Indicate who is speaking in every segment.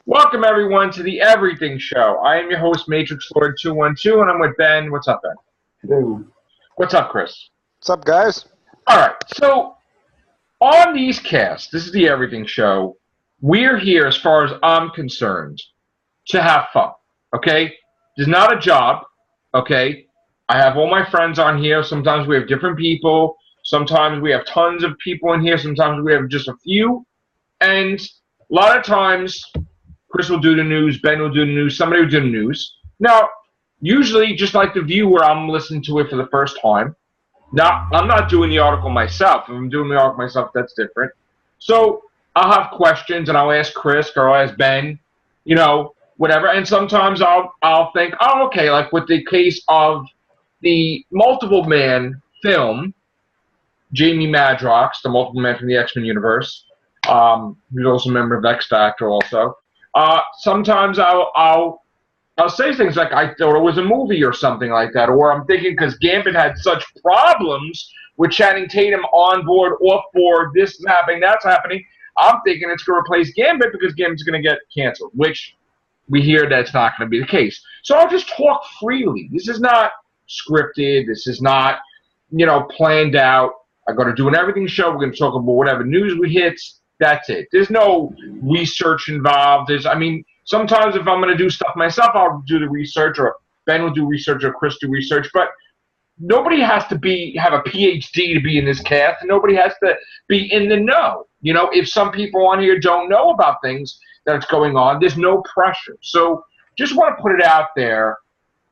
Speaker 1: Welcome everyone to the Everything Show. I am your host, Matrix Lord 212, and I'm with Ben. What's up, Ben?
Speaker 2: Hello.
Speaker 1: What's up, Chris?
Speaker 3: What's up, guys?
Speaker 1: All right. So on these casts, this is the Everything Show. We're here, as far as I'm concerned, to have fun. Okay? It's not a job. Okay? I have all my friends on here. Sometimes we have different people. Sometimes we have tons of people in here. Sometimes we have just a few. And a lot of times, Chris will do the news, Ben will do the news, somebody will do the news. Now, usually, just like the viewer, I'm listening to it for the first time. Now, I'm not doing the article myself. If I'm doing the article myself, that's different. So I'll have questions, and I'll ask Chris or I'll ask Ben, whatever. And sometimes I'll think, oh, okay, like with the case of the Multiple Man film, Jamie Madrox, the Multiple Man from the X-Men universe, who's also a member of X Factor also. Sometimes I'll say things like I thought it was a movie or something like that, or I'm thinking because Gambit had such problems with Channing Tatum on board, off board, this is happening, that's happening. I'm thinking it's going to replace Gambit because Gambit's going to get canceled, which we hear that's not going to be the case. So I'll just talk freely. This is not scripted. This is not, planned out. I'm going to do an Everything Show. We're going to talk about whatever news we hit. That's it. There's no research involved. Sometimes if I'm going to do stuff myself, I'll do the research, or Ben will do research, or Chris do research. But nobody has to have a PhD to be in this cast, and nobody has to be in the know. If some people on here don't know about things that's going on, there's no pressure. So just want to put it out there.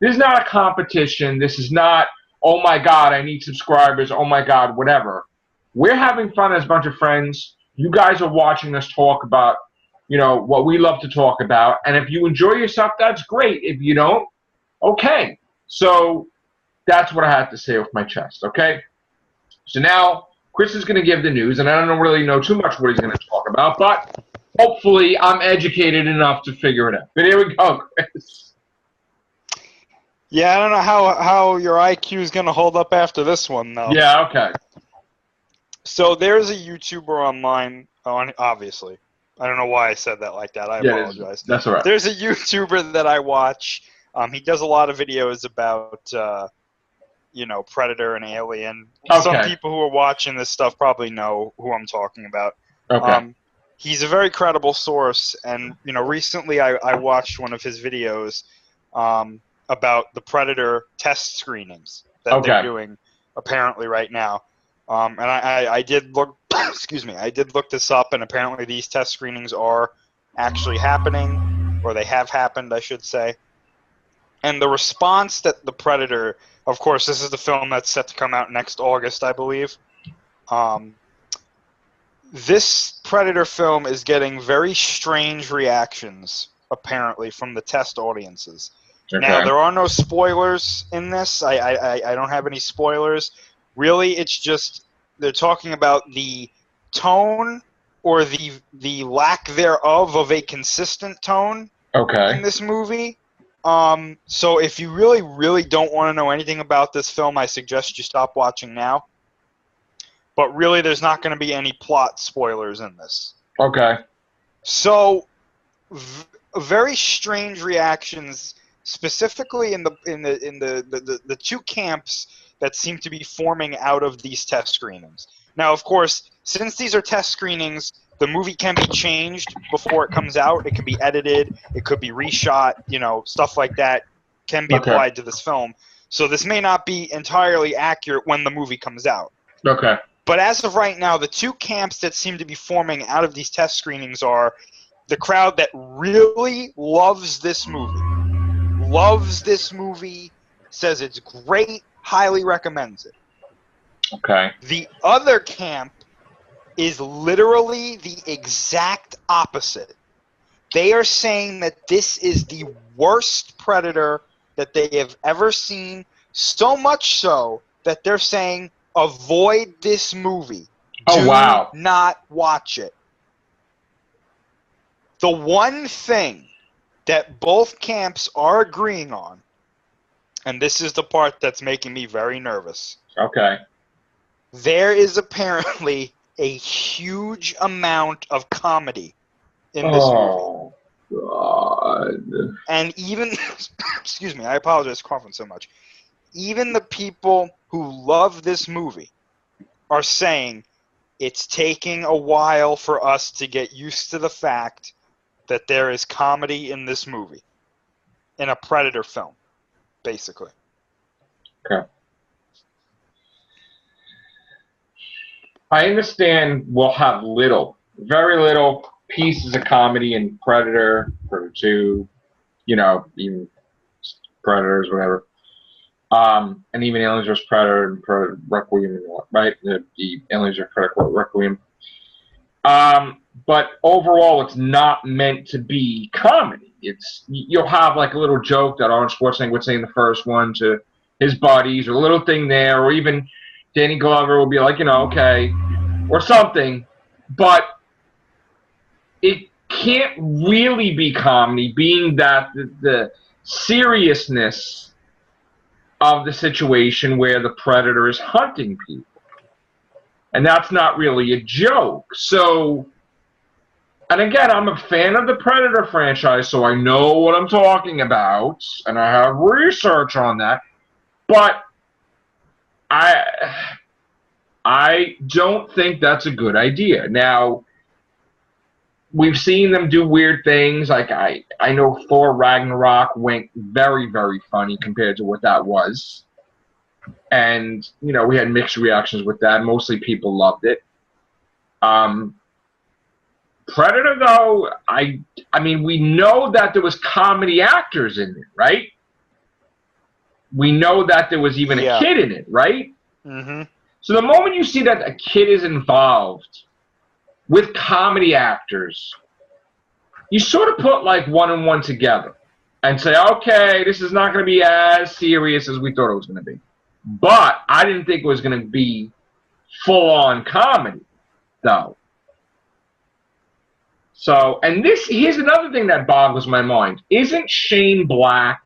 Speaker 1: This is not a competition. This is not, oh my God, I need subscribers. Oh my God, whatever. We're having fun as a bunch of friends. You guys are watching us talk about, what we love to talk about. And if you enjoy yourself, that's great. If you don't, okay. So that's what I have to say with my chest, okay? So now Chris is going to give the news, and I don't really know too much what he's going to talk about, but hopefully I'm educated enough to figure it out. But here we go, Chris.
Speaker 3: Yeah, I don't know how your IQ is going to hold up after this one, though.
Speaker 1: Yeah, okay.
Speaker 3: So there's a YouTuber online, obviously. I don't know why I said that like that. I apologize.
Speaker 1: That's all right.
Speaker 3: There's a YouTuber that I watch. He does a lot of videos about, Predator and Alien.
Speaker 1: Okay.
Speaker 3: Some people who are watching this stuff probably know who I'm talking about.
Speaker 1: Okay.
Speaker 3: He's a very credible source, and, recently I watched one of his videos about the Predator test screenings that they're doing apparently right now. And I did look, excuse me, I did look this up, and apparently these test screenings are actually happening, or they have happened, I should say. And the response that the Predator, of course, this is the film that's set to come out next August, I believe. This Predator film is getting very strange reactions, apparently, from the test audiences.
Speaker 1: Okay.
Speaker 3: Now, there are no spoilers in this. I don't have any spoilers. Really, it's just they're talking about the tone or the lack thereof of a consistent tone in this movie. So if you really, really don't want to know anything about this film, I suggest you stop watching now. But really, there's not going to be any plot spoilers in this.
Speaker 1: Okay.
Speaker 3: So, very strange reactions, specifically in the two camps that seem to be forming out of these test screenings. Now, of course, since these are test screenings, the movie can be changed before it comes out. It can be edited. It could be reshot. Stuff like that can be applied to this film. So this may not be entirely accurate when the movie comes out.
Speaker 1: Okay.
Speaker 3: But as of right now, the two camps that seem to be forming out of these test screenings are the crowd that really loves this movie, says it's great, highly recommends it.
Speaker 1: Okay.
Speaker 3: The other camp is literally the exact opposite. They are saying that this is the worst Predator that they have ever seen, so much so that they're saying, avoid this movie.
Speaker 1: Oh, wow.
Speaker 3: Do not watch it. The one thing that both camps are agreeing on, and this is the part that's making me very nervous.
Speaker 1: Okay.
Speaker 3: There is apparently a huge amount of comedy in this movie.
Speaker 1: God.
Speaker 3: And even, excuse me, I apologize for coughing so much. Even the people who love this movie are saying it's taking a while for us to get used to the fact that there is comedy in this movie, in a Predator film, basically.
Speaker 1: Okay. I understand we'll have very little pieces of comedy in Predator 2, even Predators, whatever. And even Aliens vs. Predator and Requiem, right? The Aliens vs. Predator Requiem. But overall, it's not meant to be comedy. You'll have like a little joke that Arnold Schwarzenegger would say in the first one to his buddies, or a little thing there, or even Danny Glover will be like, okay, or something. But it can't really be comedy, being that the seriousness of the situation where the Predator is hunting people. And that's not really a joke. So, and again, I'm a fan of the Predator franchise, so I know what I'm talking about, and I have research on that. But I don't think that's a good idea. Now, we've seen them do weird things. Like I know Thor Ragnarok went very, very funny compared to what that was. And, we had mixed reactions with that. Mostly people loved it. Predator, though, I mean, we know that there was comedy actors in it, right? We know that there was even a kid in it, right?
Speaker 3: Mm-hmm.
Speaker 1: So the moment you see that a kid is involved with comedy actors, you sort of put like one and one together and say, okay, this is not going to be as serious as we thought it was going to be. But I didn't think it was going to be full-on comedy, though. So, and here's another thing that boggles my mind. Isn't Shane Black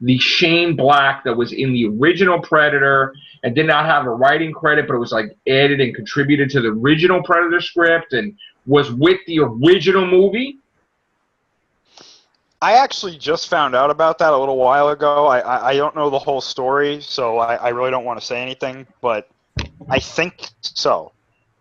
Speaker 1: the Shane Black that was in the original Predator and did not have a writing credit, but it was like added and contributed to the original Predator script and was with the original movie?
Speaker 3: I actually just found out about that a little while ago. I don't know the whole story, so I really don't want to say anything, but I think so.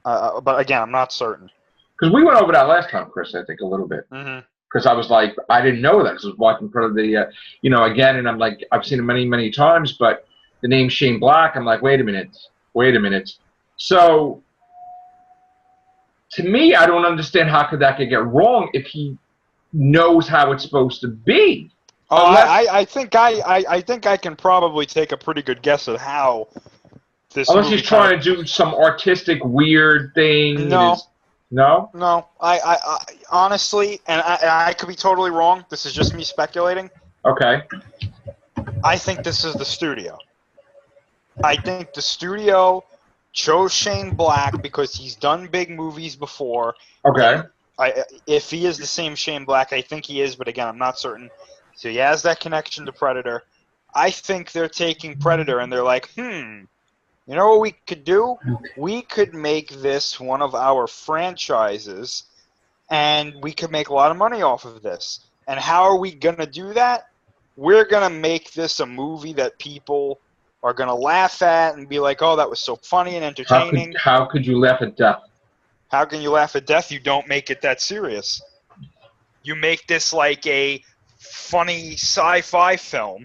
Speaker 3: But again, I'm not certain.
Speaker 1: Because we went over that last time, Chris, I think, a little bit.
Speaker 3: Mm-hmm.
Speaker 1: Because I was like, I didn't know that. Because I was watching Predator, again, and I'm like, I've seen it many, many times, but the name Shane Black, I'm like, wait a minute. So, to me, I don't understand how could that get wrong if he knows how it's supposed to be.
Speaker 3: Oh, I think I can probably take a pretty good guess at how this.
Speaker 1: Unless he's trying to do some artistic weird thing.
Speaker 3: No.
Speaker 1: No.
Speaker 3: I honestly, and I could be totally wrong. This is just me speculating.
Speaker 1: Okay.
Speaker 3: I think this is the studio. I think the studio chose Shane Black because he's done big movies before.
Speaker 1: Okay.
Speaker 3: If he is the same Shane Black, I think he is, but again, I'm not certain. So he has that connection to Predator. I think they're taking Predator and they're like, you know what we could do? We could make this one of our franchises, and we could make a lot of money off of this. And how are we going to do that? We're going to make this a movie that people are going to laugh at and be like, oh, that was so funny and entertaining.
Speaker 1: How could you laugh at death?
Speaker 3: How can you laugh at death? You don't make it that serious. You make this like a funny sci-fi film.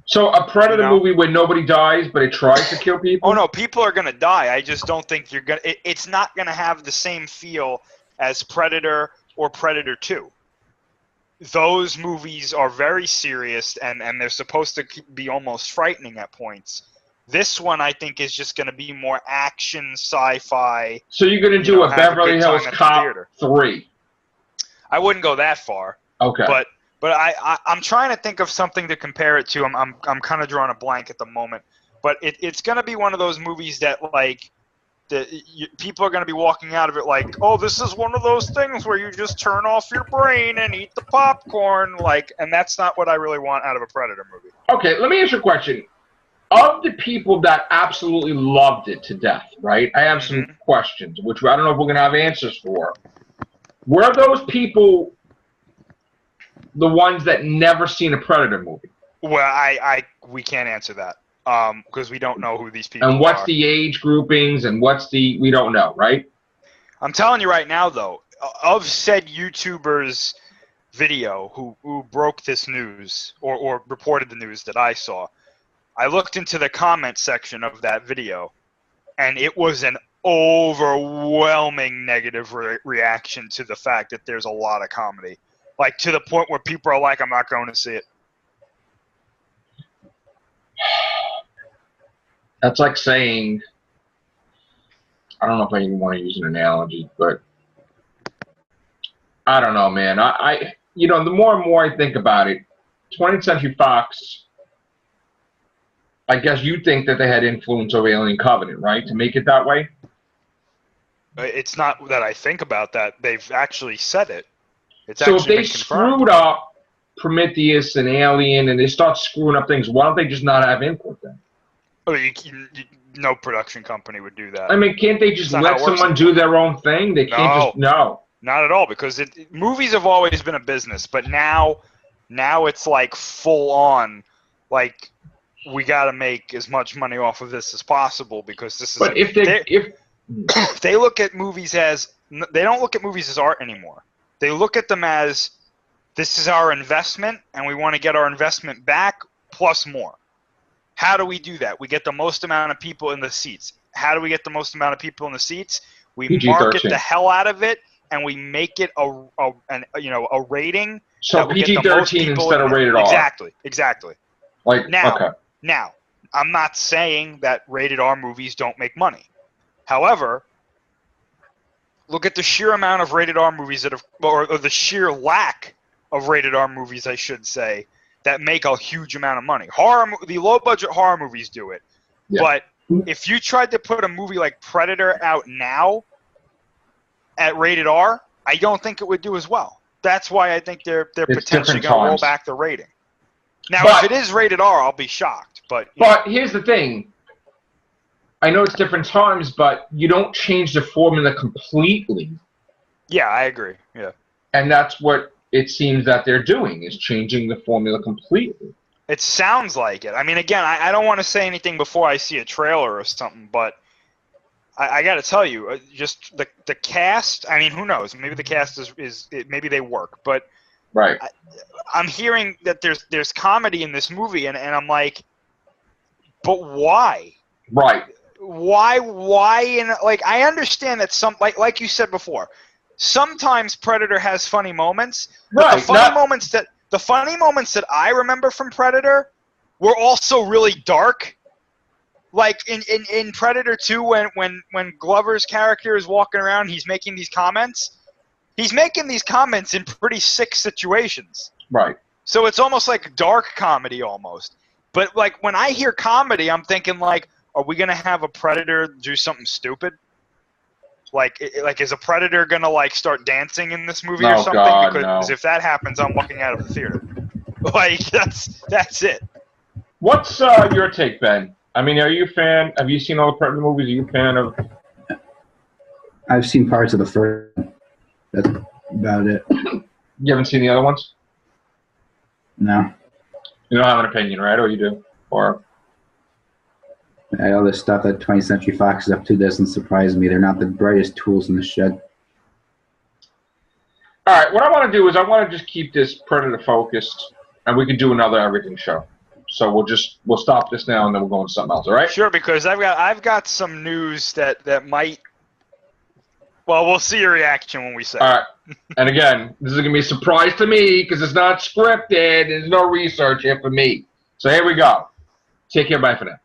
Speaker 1: So a Predator movie where nobody dies, but it tries to kill people?
Speaker 3: Oh, no, people are going to die. I just don't think you're going to... It's not going to have the same feel as Predator or Predator 2. Those movies are very serious, and they're supposed to be almost frightening at points. This one, I think, is just going to be more action, sci-fi.
Speaker 1: So you're going to do a Beverly Hills Cop 3?
Speaker 3: I wouldn't go that far.
Speaker 1: Okay.
Speaker 3: But I'm trying to think of something to compare it to. I'm kind of drawing a blank at the moment. But it's going to be one of those movies that, like, people are going to be walking out of it like, oh, this is one of those things where you just turn off your brain and eat the popcorn. And that's not what I really want out of a Predator movie.
Speaker 1: Okay, let me ask you a question. Of the people that absolutely loved it to death, right? I have some questions, which I don't know if we're going to have answers for. Were those people the ones that never seen a Predator movie?
Speaker 3: Well, we can't answer that because we don't know who these people are.
Speaker 1: And what's the age groupings and we don't know, right?
Speaker 3: I'm telling you right now, though, of said YouTuber's video who broke this news or reported the news that I saw, I looked into the comment section of that video, and it was an overwhelming negative reaction to the fact that there's a lot of comedy. Like, to the point where people are like, I'm not going to see it.
Speaker 1: That's like saying, I don't know if I even want to use an analogy, but I don't know, man. You know, the more and more I think about it, 20th Century Fox, I guess you think that they had influence over Alien Covenant, right, to make it that way?
Speaker 3: It's not that I think about that. They've actually said it.
Speaker 1: So if they screwed up Prometheus and Alien and they start screwing up things, why don't they just not have input then?
Speaker 3: Oh, no production company would do that.
Speaker 1: I mean, can't they just let someone do their own thing? They can't just, no.
Speaker 3: Not at all, because movies have always been a business, but now it's like full on, like, we got to make as much money off of this as possible because this is.
Speaker 1: But if
Speaker 3: they look at movies as, they don't look at movies as art anymore. They look at them as, this is our investment, and we want to get our investment back plus more. How do we do that? We get the most amount of people in the seats. How do we get the most amount of people in the seats? We
Speaker 1: PG-13.
Speaker 3: Market the hell out of it, and we make it a rating.
Speaker 1: So PG-13 instead of rated R.
Speaker 3: Exactly.
Speaker 1: Like,
Speaker 3: Now, I'm not saying that rated R movies don't make money. However, look at the sheer amount of rated R movies that have, or the sheer lack of rated R movies, I should say, that make a huge amount of money. The low-budget horror movies do it. Yeah. But if you tried to put a movie like Predator out now at rated R, I don't think it would do as well. That's why I think they're potentially going to roll back the rating. Now, if it is rated R, I'll be shocked. But
Speaker 1: here's the thing. I know it's different times, but you don't change the formula completely.
Speaker 3: Yeah, I agree. Yeah.
Speaker 1: And that's what it seems that they're doing, is changing the formula completely.
Speaker 3: It sounds like it. I mean, again, I don't want to say anything before I see a trailer or something, but I got to tell you, just the cast, I mean, who knows? Maybe the cast maybe they work, but
Speaker 1: right.
Speaker 3: I'm hearing that there's comedy in this movie, and I'm like, but why?
Speaker 1: Right.
Speaker 3: Why? Like, I understand that like you said before, sometimes Predator has funny moments. Right. But the funny moments that I remember from Predator were also really dark. Like in Predator 2, when Glover's character is walking around, he's making these comments. He's making these comments in pretty sick situations.
Speaker 1: Right.
Speaker 3: So it's almost like dark comedy almost. But like when I hear comedy, I'm thinking like, are we gonna have a Predator do something stupid? Like is a Predator gonna like start dancing in this movie or something?
Speaker 1: God,
Speaker 3: because if that happens, I'm walking out of the theater. Like that's it.
Speaker 1: What's your take, Ben? I mean, are you a fan? Have you seen all the Predator movies? Are you a fan of?
Speaker 2: I've seen parts of the first. That's about it.
Speaker 1: You haven't seen the other ones?
Speaker 2: No.
Speaker 1: You don't have an opinion, right? Or you do? Or?
Speaker 2: All this stuff that 20th Century Fox is up to doesn't surprise me. They're not the brightest tools in the shed.
Speaker 1: All right, what I want to do is I want to just keep this Predator focused, and we can do another everything show. So we'll stop this now, and then we'll go into something else. All right?
Speaker 3: Sure, because I've got some news that might. Well, we'll see your reaction when we say.
Speaker 1: All right, and again, this is gonna be a surprise to me because it's not scripted. There's no research here for me. So here we go. Take care. Bye for now.